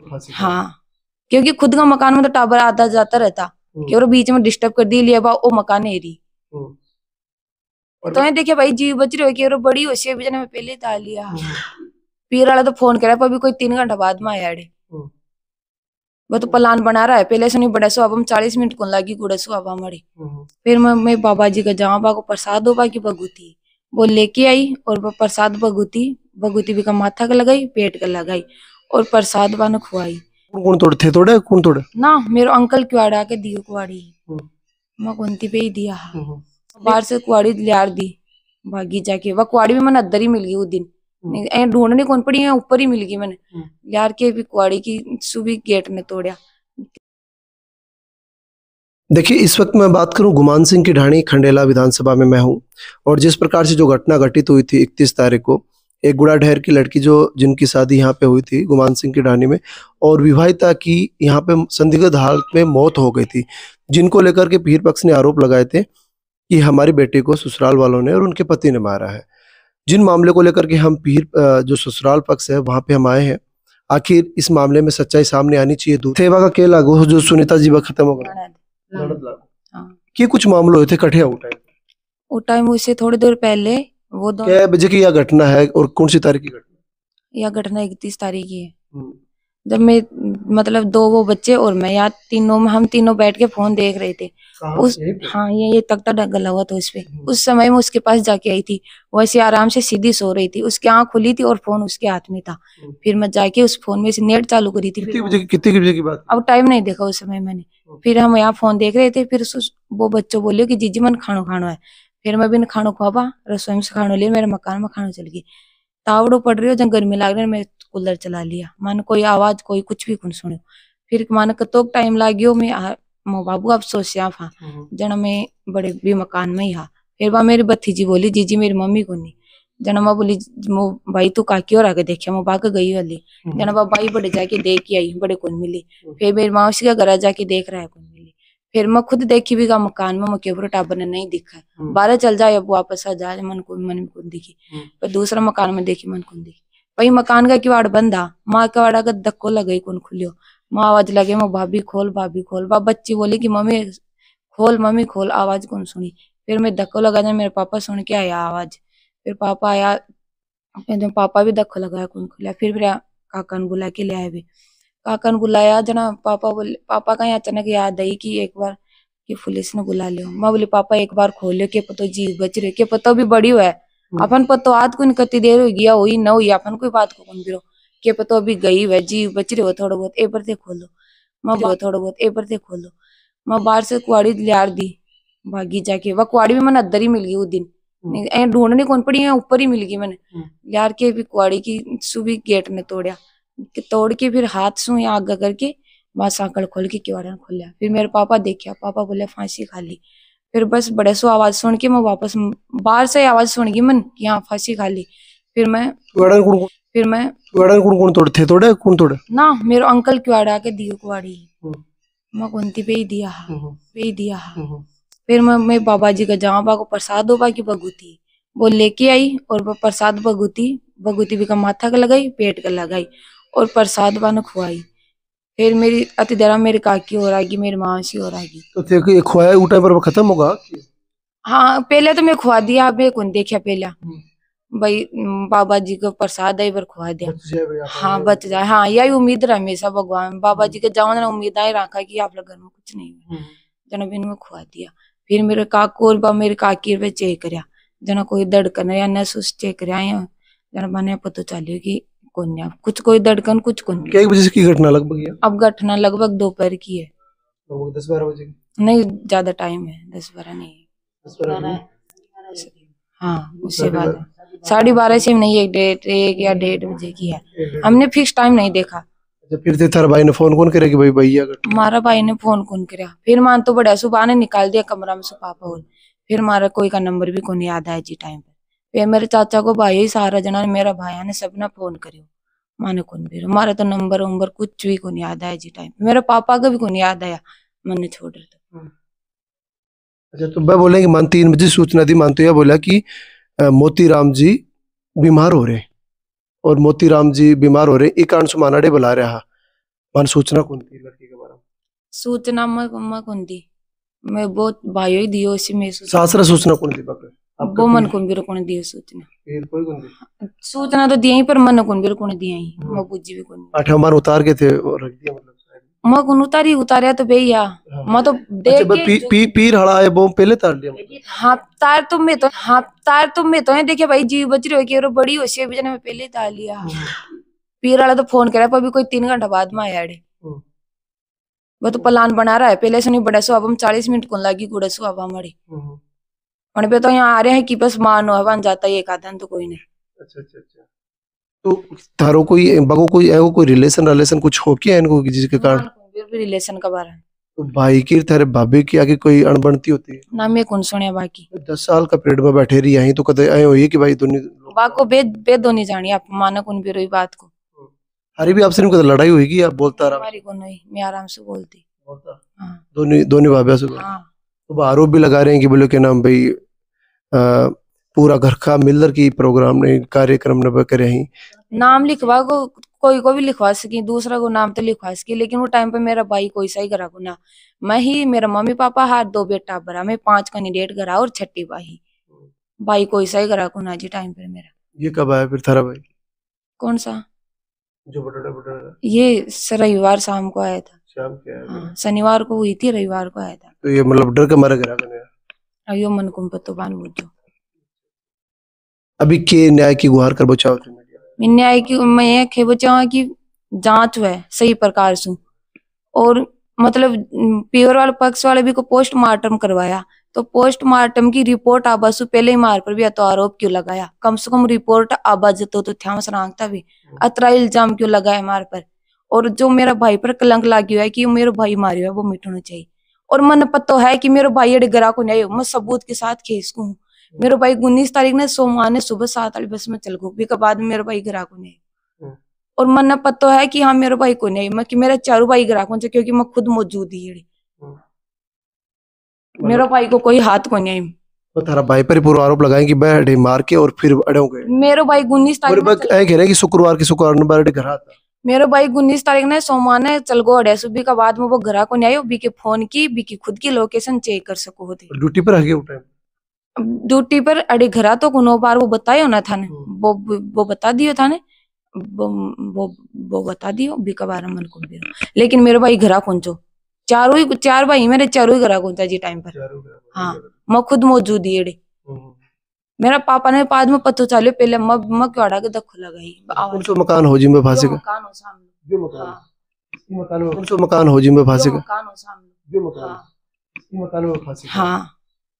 फांसी का। हाँ, क्योंकि खुद का मकान में तो टावर आता जाता रहता कि और बीच में डिस्टर्ब कर दी लिया वो मकान एरी तो ये देखिए भाई जीव बच रही हो कि और बड़ी होशी भी जने में पहले डाल लिया। पीर वाला तो फोन करा पर अभी कोई 3 घंटा बाद में आया वो तो प्लान बना रहा है पहले से नहीं बड़ा सो अब हम 40 मिनट को लगी गुड़ा सो अब हमारी। फिर मैं बाबा जी का जहाँ बाबा को प्रसाद हो बाकी बगुती वो लेके आई और वो प्रसाद बगुती बगुती भी का माथा का लगाई पेट का लगाई और प्रसाद बानो खुआई। कौन तोड़े थे तोड़े कौन तोड़े ना मेरे अंकल कुआड़ा के दियो कुआड़ी मैं कुंती पे ही दिया बाहर से कुआड़ी लियार दी भागी जाके वह कुआड़ी भी मैंने अद्दर ही मिल गई उस दिन ढूंढने कौन पड़ी है ऊपर ही मिल गई मैंने लियार के भी कुआड़ी की सुबह गेट ने तोड़ा। देखिए इस वक्त मैं बात करूं गुमान सिंह की ढाणी खंडेला विधानसभा में मैं हूं और जिस प्रकार से जो घटना घटित हुई थी 31 तारीख को एक गुड़ा ढेर की लड़की जो जिनकी शादी यहाँ पे हुई थी गुमान सिंह की ढाणी में और विवाहिता की यहाँ पे संदिग्ध हालत में मौत हो गई थी जिनको लेकर के पीर पक्ष ने आरोप लगाए थे कि हमारी बेटी को ससुराल वालों ने और उनके पति ने मारा है। जिन मामले को लेकर के हम पीर जो ससुराल पक्ष है वहां पे हम आए हैं आखिर इस मामले में सच्चाई सामने आनी चाहिए। दूध सेवा का केला लागू जो सुनीता जी वह खत्म हो गया कि कुछ मामले हुए थे कठिया उठाए मुझसे थोड़ी देर पहले वो क्या बजे की यह घटना है और कौन सी तारीख की घटना? यह घटना 31 तारीख की है जब मैं मतलब 2 वो बच्चे और मैं यहाँ तीनों में हम तीनों बैठ के फोन देख रहे थे उस हाँ ये तख्ता गला हुआ था उस पे उस समय मैं उसके पास जाके आई थी वैसे आराम से सीधी सो रही थी उसकी आंख खुली थी और फोन उसके हाथ में था फिर मैं जाके उस फोन में से नेट चालू करी थी। कितने बजे की बात? अब टाइम नहीं देखा उस समय मैंने फिर हम यहाँ फोन देख रहे थे फिर वो बच्चों बोले कि जीजी मन खानो खानो है फिर मैं भी खानो खुआबा रसोई में से खानो लिया मेरे मकान में खानो चल गई तावड़ो पड़ रही हो जब गर्मी लग रही है मैं कूलर चला लिया मन कोई आवाज कोई कुछ भी कौन सुनो फिर मन कतो टाइम लागियो मैं मो बाबू अब सोचा था जना मैं बड़े भी मकान में ही हा फिर वह मेरी भतीजी बोली जीजी मेरी मम्मी को नहीं जना मैं बोली मो भाई तू काकी और आगे देखिया मैं बाग गई वाली जना वह भाई बड़े जाके देख के आई बड़े कौन मिली फिर मेरी मौसी का घर जाके देख रहा है कौन मिली फिर मैं खुद देखी भी का मकान में मुके ऊपर टाबर ने नहीं दिखा बारह चल जाए अब वापस आ जाए मन को दिखी पर दूसरा मकान में देखी मन को दिखी वही मकान का किवाड़ बंदा माँ किवाड़ा का धक्को लगे कौन खुलियो माँ आवाज लगे मैं भाभी खोल बा बच्ची बोली कि मम्मी खोल आवाज कौन सुनी फिर मैं धक्को लगा जाए मेरे पापा सुन के आया आवाज फिर पापा आया फिर पापा भी धक्को लगाया कौन खुला फिर काका ने बुला के ले आए भी काका ने बुलाया जना पापा बोले पापा का अचानक याद आई कि एक बार कि पुलिस ने बुला लियो मैं बोली पापा एक बार खोलियो के पतो जीव बच रहे के पतो भी बड़ी हुआ है अपन पतो आज को कती देर हो गया हुई न हुई अपन कोई बात को कौन बिरो के पतो अभी गई है जीव बच रहे हो थोड़ा बहुत ए पर खोलो मैं बाहर से कुआड़ी लियार दी भागी जाके वह कुआड़ी भी मैंने अद्दर ही मिल गई उस दिन ढूंढने कौन पड़ी है ऊपर ही मिल गई मैंने लियार के भी कुआड़ी की सुबह गेट ने तोड़ के फिर हाथ सु आगे करके वहां साकड़ खोल के किवाड़ा खोलिया फिर मेरे पापा देखा पापा बोले फांसी खा ली फिर बस बड़े सो आवाज सुन के मैं वापस बाहर से आवाज सुन गई मन यहाँ फांसी खा ली फिर मैं कौन तोड़े ना मेरे अंकल कुआड़ा के दियो कुआड़ी मैं कुंती पे ही दिया फिर मैं बाबा जी का जहाँ बाबा को प्रसाद हो बाकी बगुती वो लेके आई और वो प्रसाद बगुती भी का माथा का लगाई पेट का लगाई और प्रसाद बानो खुआई फिर मेरी अति देरा मेरी काकी हो रही मेरी मासी हो रही तो खुआया उठा पर खत्म होगा। हाँ पहले तो मैं खुआ दिया अब कौन देखा पहले भाई बाबा जी को प्रसाद है खुआ दिया हाँ बच जाए हाँ यही उम्मीद रहा हमेशा भगवान बाबा जी के जाओ उम्मीद ही रखा कि आप लोग घर में कुछ नहीं हुआ जना में खुआ दिया फिर मेरे काकू और मेरे काकी पे चेक करा जना कोई धड़कन या नसूस चेक करा जना मैंने पता चलियो कि कौन कुछ कोई धड़कन कुछ कौन। क्या बजे की घटना लगभग? अब घटना लगभग दोपहर की है 10-12 बजे नहीं ज्यादा टाइम है 10-12 नहीं हाँ उससे बाद 12:30 से नहीं 1 या 1:30 बजे की है हमने फिक्स टाइम नहीं देखा। फिर तेरा भाई ने फोन कौन करे कि भाई भैया हमारा भाई ने फोन कौन करा फिर मान तो बड़ा सुबह ने निकाल दिया कमरा में से पापा और फिर हमारा कोई का नंबर भी कौन याद आया जी टाइम पे फिर मेरे चाचा को भाई सारा जना मेरा भाई ने सब ने फोन करियो माने कौन भी हमारा तो नंबर कुछ भी कौन याद आया जी टाइम मेरे पापा का भी कौन याद आया मैंने छोड़ दिया। अच्छा तो मैं बोले कि मान 3 बजे सूचना दी मान तो यह बोला कि मोतीराम जी बीमार हो रहे और मोतीराम जी बीमार हो रहे एक कारण से मानाडे बुला रहा मान सूचना कौन थी लड़की के बारे में? सूचना मैं कौन दी, मैं बहुत भाइयों ही दियो इसी में सूचना। सासरा सूचना कौन थी बाप? वो मन कौन भी कौन दियो सूचना। फिर कोई कौन थी? सूचना तो दिया ही पर मन कौन भी कौन दिया ही, मैं बुझी भी कौन। आठ मान उतार के थे और रख दिया मतलब शायद। मैं कौन उतारिया तो भैया मैं तो अच्छा देख बस के पीर हड़ा है वो पहले तार लिया मतलब। हाँ तार तुम में तो है देखे भाई जीव बच रही हो कि बड़ी होशी है मैं पहले ही तार लिया। पीर वाला तो फोन करा पर अभी कोई 3 घंटा बाद में आया अड़े। वो तो प्लान बना रहा है पहले से नहीं बड़ा सो अब हम 40 मिनट कौन लगी गुड़ा सो अब हमारी उन पे तो यहाँ आ रहे हैं कि बस मानो है बन जाता है एक आधा तो कोई नहीं। अच्छा अच्छा अच्छा। तो थारो कोई बगो कोई एगो कोई रिलेशन कुछ हो क्या इनको कि जिसके कारण भी रिलेशन का बारे में तो भाई की थारे भाभी की आगे कोई अणबणती होती है ना मैं कौन सुने बाकी 10 साल का पेट में बैठे रही यहीं तो कदे आए हो ये कि भाई दोनों बात को बेद नहीं जानी आप मानो कौन भी रही बात को। हरी भी आपसे कदे लड़ाई हुई आप बोलता रहा हमारी को नहीं मैं आराम से बोलती। हाँ दोनों दोनों भाभी से हाँ तो आरोप भी लगा रहे हैं कि बोले के नाम भाई पूरा घर का मिलर की प्रोग्राम ने कार्यक्रम ने करे ही नाम लिखवा को भी लिखवा सकी दूसरा को नाम तो लिखवा सकी लेकिन वो टाइम पे मेरा भाई कोई सही करा को ना मैं ही मेरा मम्मी पापा हाथ 2 बेटा भरा मैं 5 कैंडिडेट करा और छठी भाई कोई सही करा को ना जी टाइम पे मेरा। ये कब आया फिर थारा भाई? कौन सा जो बड़ा ये रविवार शाम को आया था। शाम के आया हाँ शनिवार को हुई थी रविवार को आया था। तो ये मतलब डर के मारे घर आ अयो मन कुम पतो बान बुझो अभी के न्याय की गुहार कर बचाओ मैं न्याय की मैं ये खे बचाऊं कि जांच हुए सही प्रकार से और मतलब प्योर वाले पक्ष वाले भी को पोस्टमार्टम करवाया तो पोस्टमार्टम की रिपोर्ट आबा से पहले ही मार पर भी तो आरोप क्यों लगाया कम से कम रिपोर्ट आबा जतो तो ध्यान से रखता भी अतरा इल्जाम क्यों लगाया मार पर। और जो मेरा भाई पर कलंक लागी हुआ है कि मेरा भाई मारियो है वो मिटना चाहिए और मन पतो है कि मेरे भाई अड़े गरा को नहीं मैं सबूत के साथ खेस को हूँ। मेरे भाई 19 तारीख ने सोमवार ने सुबह 7 वाली बस में चल गो के बाद में मेरे भाई गरा को नहीं और मन पतो है कि हाँ मेरे भाई को नहीं मैं कि मेरा चारों भाई गरा को क्योंकि मैं खुद मौजूद ही मेरा भाई को कोई हाथ को नहीं। तो थारा भाई पर पूरा आरोप लगाए कि बैठे मार के और फिर अड़े गए मेरे भाई 19 तारीख कह रहे कि शुक्रवार ने बारे घर आता मेरे भाई 19 तारीख ने सोमवार ने चल गो अड़े सुबह का बाद में वो घर को नहीं आयो बी के फोन की बी की खुद की लोकेशन चेक कर सको होते ड्यूटी पर आ गए टाइम ड्यूटी पर अड़े घरा तो कुनो बार वो बतायो ना था ने वो बता दियो था ने वो बता दियो बी का बारे मन को भी लेकिन मेरे भाई घरा पहुंचो चार भाई मेरे चारों ही घरा पहुंचा जी टाइम पर। हाँ मैं खुद मौजूद ही एड़े मेरा पापा ने बाद में पतो चलो पहले मैं क्यों के दखल लगाई कौन सा मकान हो जी में फांसी का मकान हो सामने जो मकान कौन सा मकान हो जी में फांसी का मकान हो सामने जो मकान में फांसी हाँ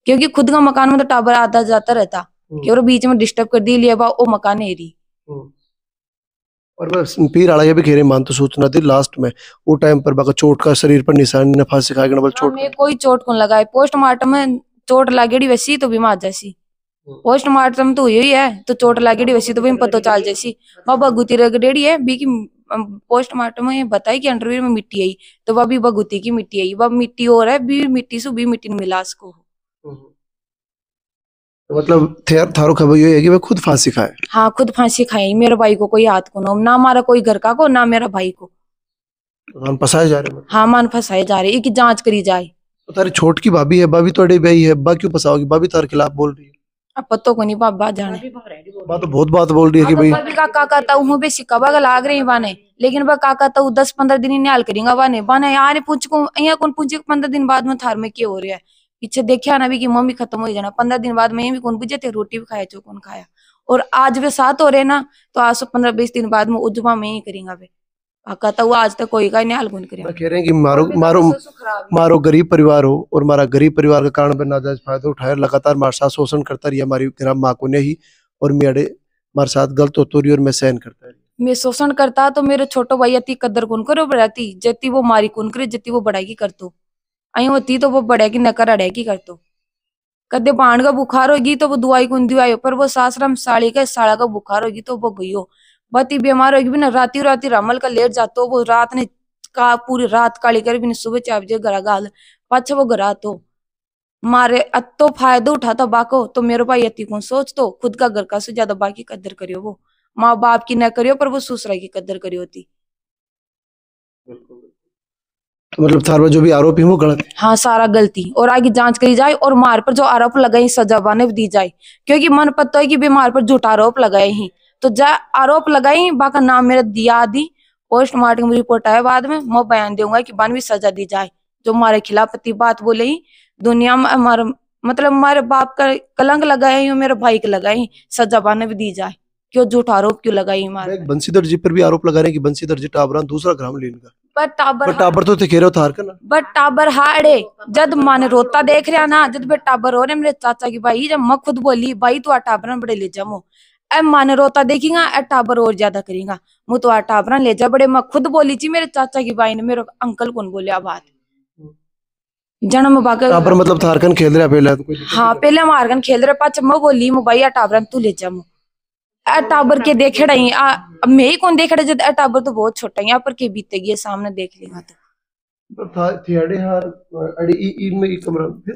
क्योंकि खुद का मकान में तो टाबर आता जाता रहता कि और बीच में डिस्टर्ब कर दी लिया वो मकान है री और बस पीर आड़ा ये भी खेरे मान तो सूचना थी लास्ट में वो टाइम पर बाका चोट का शरीर पर निशान ने फांसी खाए गणबल चोट में कोई चोट कौन लगाए पोस्टमार्टम में चोट लागेड़ी वैसी तो भी मार जैसी पोस्टमार्टम तो हुई है तो चोट लागेड़ी वैसी तो भी पता चल जैसी वह भगुती रगड़ेड़ी है बी की पोस्टमार्टम में बताई कि अंडरवियर में मिट्टी आई तो वह भी भगुती की मिट्टी आई वह मिट्टी और है बी मिट्टी से भी मिट्टी मिला उसको मतलब थारो खबर ये है कि वह खुद फांसी खाए। हाँ खुद फांसी खाई मेरे भाई को कोई हाथ को ना हमारा कोई घर का को ना मेरा भाई को मान फंसाए जा रहे हाँ मान फंसाए जा रहे की जांच करी जाए। तो तारी छोट की भाभी है भाभी तो अड़े भाई है बा क्यों फंसाओगी भाभी तार खिलाफ बोल रही है अब पतो को नहीं बाबा जाने बात तो बहुत बात बोल रही है कि भाई काका तो हूँ बेसी कबा लाग रही बाने लेकिन वह काका तो 10-15 दिन न्याल करेंगे बाने बाने यार पूछ को अं कौन पूछे 15 दिन बाद में थार में क्या हो रहा है पीछे देखा ना भी कि मम्मी खत्म हो जाना 15 दिन बाद में भी कौन पूछे थे रोटी भी खाया जो कौन खाया और आज वे साथ हो रहे ना तो आज 15-20 दिन बाद में उजमा में ही करेंगे वे काका तो आज तक कोई का न्याल कौन करेगा कह रहे हैं कि मारो गरीब परिवार हो और हमारा गरीब परिवार का कारण बना नाजायज फायदा उठाया लगातार हमारे साथ शोषण करता रही हमारी ग्राम माँ को नहीं और मेरे हमारे साथ गलत होती रही और मैं सहन करता रही मैं शोषण करता तो मेरे छोटो भाई अति कदर कौन करो बढ़ाती जति वो मारी कौन करे जति वो बढ़ाई की करतो आई होती तो वो बढ़ेगी नकर अड़ेगी करतो कदे बाण का बुखार होगी तो वो दवाई कौन दिवाई पर वो सासराम साड़ी का साड़ा का बुखार होगी तो वो गयो बती बीमार होगी भी ना राती राती रमल का लेट जातो वो रात ने का पूरी रात काली कर भी सुबह 4 बजे घर गाल पाछे वो घर तो मारे अतो फायदा उठाता बाको तो मेरे भाई अति कौन सोच तो खुद का घर का से ज्यादा बाकी कदर करियो वो माँ बाप की न करियो पर वो ससुरा की कदर करियो थी तो मतलब थार में जो भी आरोपी है वो गलत है। हाँ सारा गलती, और आगे जांच करी जाए और मार पर जो आरोप लगाई सजा वाने दी जाए, क्योंकि मन पता है कि बीमार पर झूठा आरोप लगाए ही, तो जा आरोप लगाई बाका नाम मेरा दिया दी, पोस्टमार्टम रिपोर्ट आया बाद में, मैं बयान दूंगा कि बान भी सजा दी जाए। जो हमारे खिलाफ पति बात बोले ही दुनिया में हमारा मतलब हमारे बाप का कलंक लगाए ही, मेरे भाई के लगाई, सजा बाने भी दी जाए। क्यों झूठा आरोप क्यों लगाई हमारे? बंसीधर जी पर भी आरोप लगा रहे हैं कि बंसीधर जी टाबरा दूसरा ग्राम लेने का। पर टाबर तो थे खेरो थार का ना, बट टाबर हाड़े जद माने रोता देख रहा ना, जद बे टाबर हो रहे मेरे चाचा की भाई, जब मैं खुद बोली भाई तू आ टाबर बड़े ले जामो, अब माने रोता देखेगा ए टाबर और ज्यादा करेगा, मु तो आ टाबर ले जा बड़े, मैं खुद बोली थी मेरे चाचा की भाई ने, मेरे अंकल कौन बोलिया बात जन्म बाका टाबर मतलब थारकन खेल रहा पहले तो हाँ पहले हम हारकन खेल रहे पाच मैं बोली मु भाई आ टाबर तू ले जामो, ए टाबर के देखे रही अब मैं ही कौन देख रहा जद ए टाबर तो बहुत छोटा है, यहाँ पर के बीतेगी सामने देख लेगा तो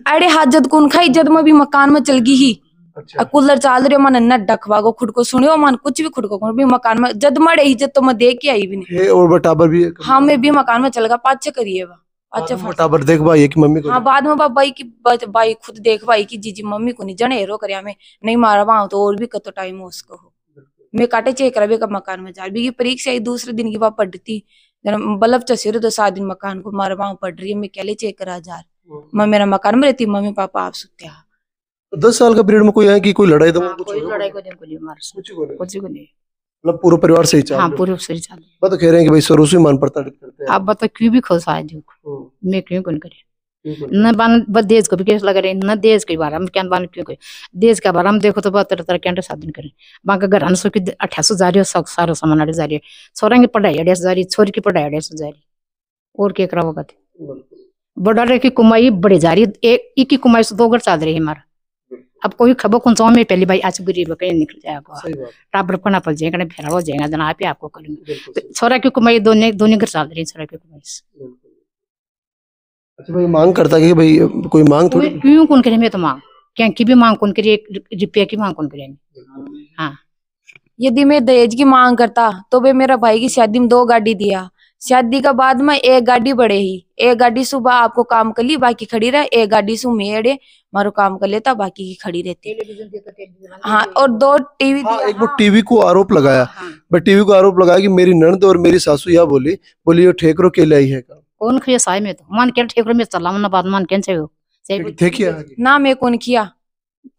अरे हाथ जद कौन खाई जद मैं भी मकान में चल गई ही। अच्छा। कूलर चाल रहे मन न डखवा को खुद को सुनियो मन कुछ भी खुद को भी मकान में जद मरे ही जद तो मैं देख के आई भी नहीं और बटाबर भी हाँ मैं भी मकान में चल गया पाछे करिए अच्छा बटाबर देख भाई की मम्मी को हाँ बाद में भाई की भाई खुद देख भाई की जीजी मम्मी को नहीं जने हेरो कर में नहीं मारा वहां तो और भी कतो टाइम हो उसको हो मैं काटे चेक करा का मकान में जा भी परीक्षा आई दूसरे दिन की वहां पढ़ती बल्ब चसिर तो 7 दिन मकान को मारा वहां पढ़ रही है मैं कहले चेक करा जा मैं मेरा मकान में रहती मम्मी पापा आप सुते 10 साल का पीरियड में कोई है कि कोई लड़ाई तो कोई लड़ाई को दिन को नहीं मार कुछ को नहीं मतलब पूरा परिवार सही चल हाँ पूरे सही चल बात तो कह रहे हैं कि भाई शुरू से मान पड़ता करते हैं आप बता क्यों भी खुश आ जो मैं क्यों कौन करे न बान बस देश को भी केस लगा रहे न देश के बारे में क्या बान क्यों करे देश के बारे में देखो तो बहुत तरह तरह के साधन करे बांका घर अनसो की 2800 जारी है सारा सामान अड़े जारी है छोरा की पढ़ाई अड़े जारी छोरी की पढ़ाई अड़े जारी और क्या करा होगा बड़ा रे की कमाई बड़ी जा रही एक की कमाई से 2 घर चल रही है हमारा अब कोई खबर कौन सा में पहली भाई आज गरीब कहीं निकल जाएगा टाबर पना पल जाएगा फेरा हो जाएगा जना आप ही आपको करेंगे छोरा की कमाई दोनों घर चल रही है छोरा की कमाई। अच्छा भाई मांग करता कि भाई कोई मांग थोड़ी क्यों कौन करे मैं तो मांग क्या की भी मांग कौन करिए 1 रुपया की मांग कौन करे हाँ यदि मैं दहेज की मांग करता तो वे मेरा भाई की शादी में 2 गाड़ी दिया शादी का बाद में 1 गाड़ी बढ़े ही 1 गाड़ी सुबह आपको काम कर ली बाकी खड़ी रहे 1 गाड़ी सु मेड़े मारो काम कर लेता बाकी की खड़ी रहती हाँ और 2 टीवी हाँ, एक वो टीवी को आरोप लगाया बट टीवी को आरोप लगाया कि मेरी ननद और मेरी सासू यह बोली ये ठेकरो के लिए है कौन खिया साय में तो मान के ठेकरो में चला ना बाद मान कैसे हो ना मैं कौन किया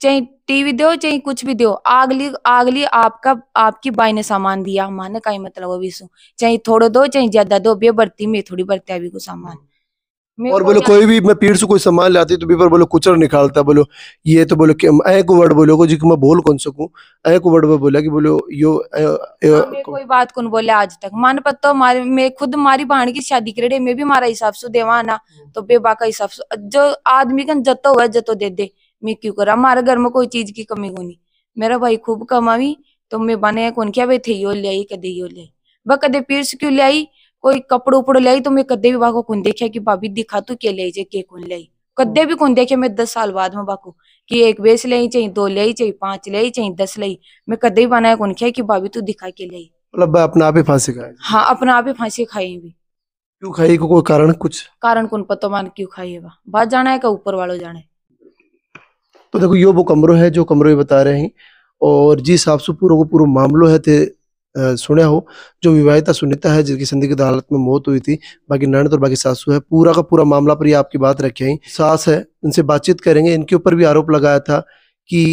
चाहे टीवी दो चाहे कुछ भी दो आगली आपकी बाई ने सामान दिया माने का मतलब वो विशु चाहे थोड़ा दो चाहे ज्यादा दो बे बरती में थोड़ी बरती अभी को सामान और बोलो कोई भी मैं पीठ से कोई सामान लाती तो भी पर बोलो कुचर निकालता बोलो ये तो बोलो ऐ को वर्ड बोलो को जी मैं बोल कौन सकूं ऐ को वर्ड में बोला कि बोलो यो कोई बात कौन बोले आज तक मान पत्तो हमारे मैं खुद हमारी बहन की शादी करे मैं भी हमारा हिसाब से देवाना तो बेबा का हिसाब से जो आदमी का जतो हुआ जतो दे दे मैं क्यों करा हमारे घर में कोई चीज की कमी होनी मेरा भाई खूब कमावी तो मैं बने कौन क्या भाई थे यो ले कदे यो ले वह कदे पीर से क्यों ले कोई कपड़ो उपड़ो लाई तो मैं कदे भी बाको कौन देखा कि भाभी दिखा तू के ले जे के कौन लाई कदे भी कौन देखे मैं 10 साल बाद में बाको कि 1 बेस ले चाहिए 2 ले चाहिए 5 ले चाहिए 10 ले मैं कदे भी बनाया कौन किया कि भाभी तू दिखा के ले मतलब अपना आप ही फांसी खाई हाँ अपना आप ही फांसी खाई भी क्यों खाई को कोई कारण कुछ कारण कौन पता मान क्यों खाई है बात जाना है का ऊपर वालों जाने। तो देखो यो वो कमरो है जो कमरो बता रहे हैं और जिस हिसाब से पूरा मामलो है ते सुना हो जो विवाहिता सुनीता है जिसकी संदिग्ध हालत में मौत हुई थी बाकी ननद और बाकी सासू है पूरा का पूरा मामला पर ये आपकी बात रखी है सास है इनसे बातचीत करेंगे इनके ऊपर भी आरोप लगाया था कि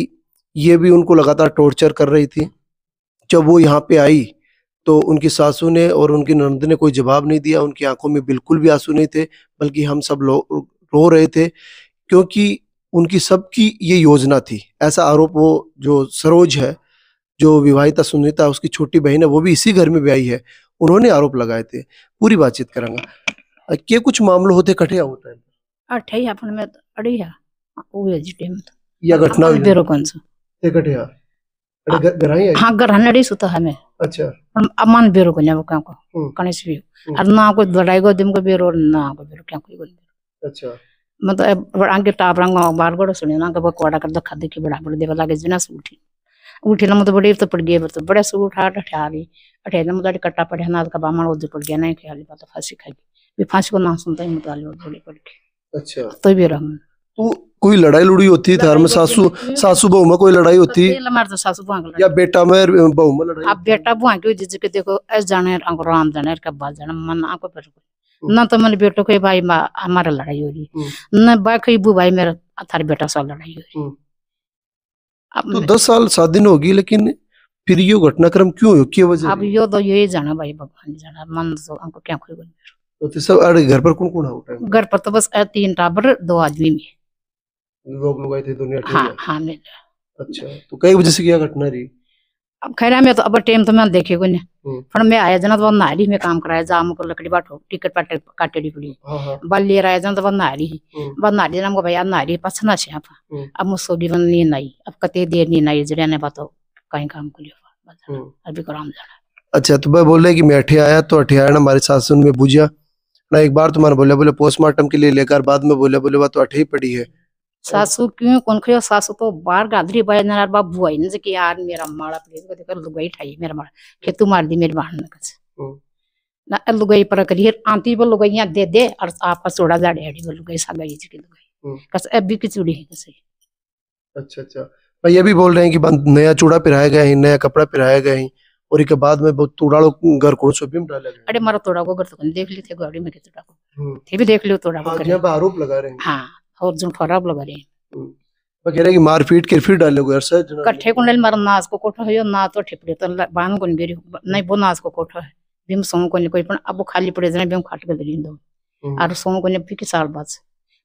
ये भी उनको लगातार टॉर्चर कर रही थी जब वो यहाँ पे आई तो उनकी सासू ने और उनकी ननद ने कोई जवाब नहीं दिया उनकी आंखों में बिल्कुल भी आंसू नहीं थे बल्कि हम सब लोग रो रहे थे क्योंकि उनकी सबकी ये योजना थी ऐसा आरोप वो जो सरोज है जो विवाहिता सुनीता उसकी छोटी बहन है वो भी इसी घर में ब्याही है उन्होंने आरोप लगाए थे पूरी बातचीत करेंगे के कुछ मामले होते कठिया होता है अठई अपन में अड़ी है वो एजिटे में या घटना हुई बेरो कौन सा ते कठिया अरे घर आई हां घर हनड़ी सुता है मैं अच्छा अमान बेरो को ने का को कनेस भी और ना को लड़ाई को दिम को बेरो ना को बेरो क्या कोई अच्छा मतलब आगे टाप रंग बार गड़ो सुने ना के बकवाड़ा कर दखा देखी बड़ा बड़ा देवा लागे जना से उठी उठी ना मुझे बड़ी तो पड़ गई तो बड़े से उठा ठा रही अठे ना मुझे कट्टा पड़े ना का बामण उधर पड़ गया नहीं ख्याल पता फांसी खाई भी फांसी को ना सुनता ही मुताले बड़ी पड़ गई। अच्छा, तो भी रहम तो कोई लड़ाई लुड़ी होती है घर में, सासू बहू में कोई लड़ाई होती है हमारे तो सासू बुआ या बेटा में बहू में लड़ाई? अब बेटा बुआ की जिज के देखो ऐस जाने अंको राम जाने का बात जाने मन आंको पर ना तो मैंने बेटो के भाई हमारा लड़ाई हो रही न बाकी बू भाई मेरा थारे बेटा सा लड़ाई हो रही। तो 10 साल शादी होगी लेकिन फिर ये घटनाक्रम क्यों हो, क्या वजह? अब यो तो यही जाना भाई भगवान जाना मन तो हमको क्या खोई बोल। तो सब अरे घर पर कौन कौन है? घर पर तो बस 3 टाबर 2 आदमी में लोग आए थे दुनिया? हाँ हाँ मेरा। अच्छा, तो कई वजह से क्या घटना रही? अब खैर मैं तो अब टाइम तो मैं देखे को नहीं पर मैं आया जना तो नारी में काम कराया जाम को लकड़ी बाटो टिकट पाटे काटेड़ी पड़ी बल ले आया जना तो नारी नारी नाम को भैया नारी पछना से अब मुसोडी बन नी नहीं अब कते देर नी नहीं जड़े ने बातो कहीं काम को लियो अभी कराम जाना। अच्छा, तो मैं बोल रहे कि मैं अठे आया तो अठे आया ना हमारे सासू में बुझिया ना एक बार तुम्हारे बोले पोस्टमार्टम के लिए लेकर बाद में बोले वो तो अठे ही पड़ी है। सासू क्यों कौन खयो सासू तो बाहर गादरी बाय नर बाबू आई न कि यार मेरा माड़ा प्लीज को देखो लुगाई ठाई मेरा माड़ा के तू मार दी मेरी बहन कस ना लुगाई पर करी आंटी वो लुगाइयां दे और आपस थोड़ा जाड़े हड़ी वो लुगाई सागा ये की लुगाई कस अब भी किचुड़ी है कस। अच्छा अच्छा, भाई ये भी बोल रहे हैं कि नया चूड़ा पिराया गया है, नया कपड़ा पिराया गया है और एक बाद में बहुत तोड़ालो घर को सोपी में डाला गया। अरे मारा तोड़ा को घर तो देख ली थे गाड़ी में के तोड़ा को थे भी देख लियो तोड़ा को यहां पे आरोप लगा रहे हैं। हां और जो खराब लगा रहे हैं वो कह रहे हैं कि मारपीट के फिर डालोगे यार सर कट्ठे कुंडल मार नाच को कोठो है ना तो ठिपड़े तो बान कोन गेरी नहीं वो नाच को कोठो है बिम सो को कोई पण अब खाली पड़े जने बिम खाट के दरी दो और सो को ने भी के साल बाद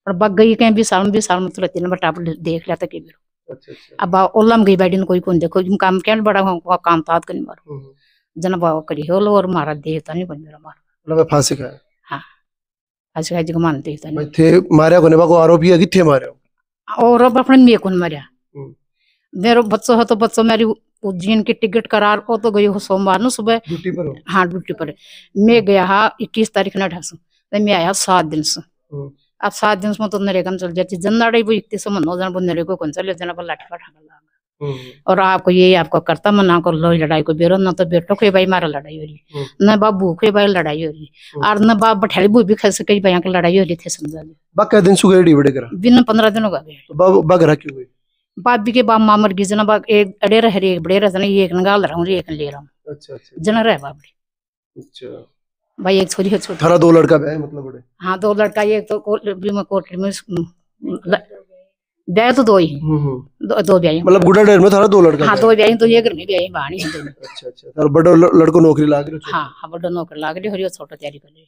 पर बग गई कहीं भी साल में तो 3 बटा देख लिया था के बिरो। अच्छा अच्छा, अब ओलम गई बैठी कोई कोन देखो काम क्या बड़ा काम तात कनी मारो जन बाव करी होल और मारा देता नहीं बन मेरा मार मतलब फांसी खाया। हां फांसी खाई जी को मानते ही भाई थे मारे कोने बा को आरोपी है कि थे मारे और अब अपने में कौन मरिया मेरे बच्चों है तो बच्चों मेरी उज्जैन की टिकट करार को तो गई हो सोमवार न सुबह ड्यूटी पर। हाँ ड्यूटी पर मैं गया हाँ 21 तारीख न ढासू मैं आया 7 दिन से अब 7 दिन में तो नरेगा चल जाती जननाड़े वो 31 में 9 जन वो नरेगा कौन चले जना पर लाठी का और आपको ये आपको करता मना कर लो लड़ाई को बेरो न तो बेटो के भाई मारा लड़ाई हो रही न बाबू के भाई लड़ाई हो रही और न बाप बठेली बू भी खस कई भाई की लड़ाई हो रही थे समझा बा का दिन सुगेड़ी बड़े करा बिन 15 दिन हो गए तो बा घरा क्यों गई बाप भी के बाप मामर की जना बाप एक अड़े रह एक बड़े रह जना एक नगाल रहा हूं एक ले रहा हूं। अच्छा अच्छा, जना रह बाप अच्छा भाई एक छोरी है छोटी थारा 2 लड़का है मतलब बड़े? हां 2 लड़का एक तो कोट में ब्याह तो 2 ही दो ब्याह मतलब गुड़ा डेर में थारा 2 लड़का? हां 2 ब्याह तो ये घर में ब्याह बाणी है। अच्छा अच्छा, और बड़ा लड़को नौकरी लाग रही? हां हां बड़ा नौकरी लाग रही और छोटा तैयारी कर रही।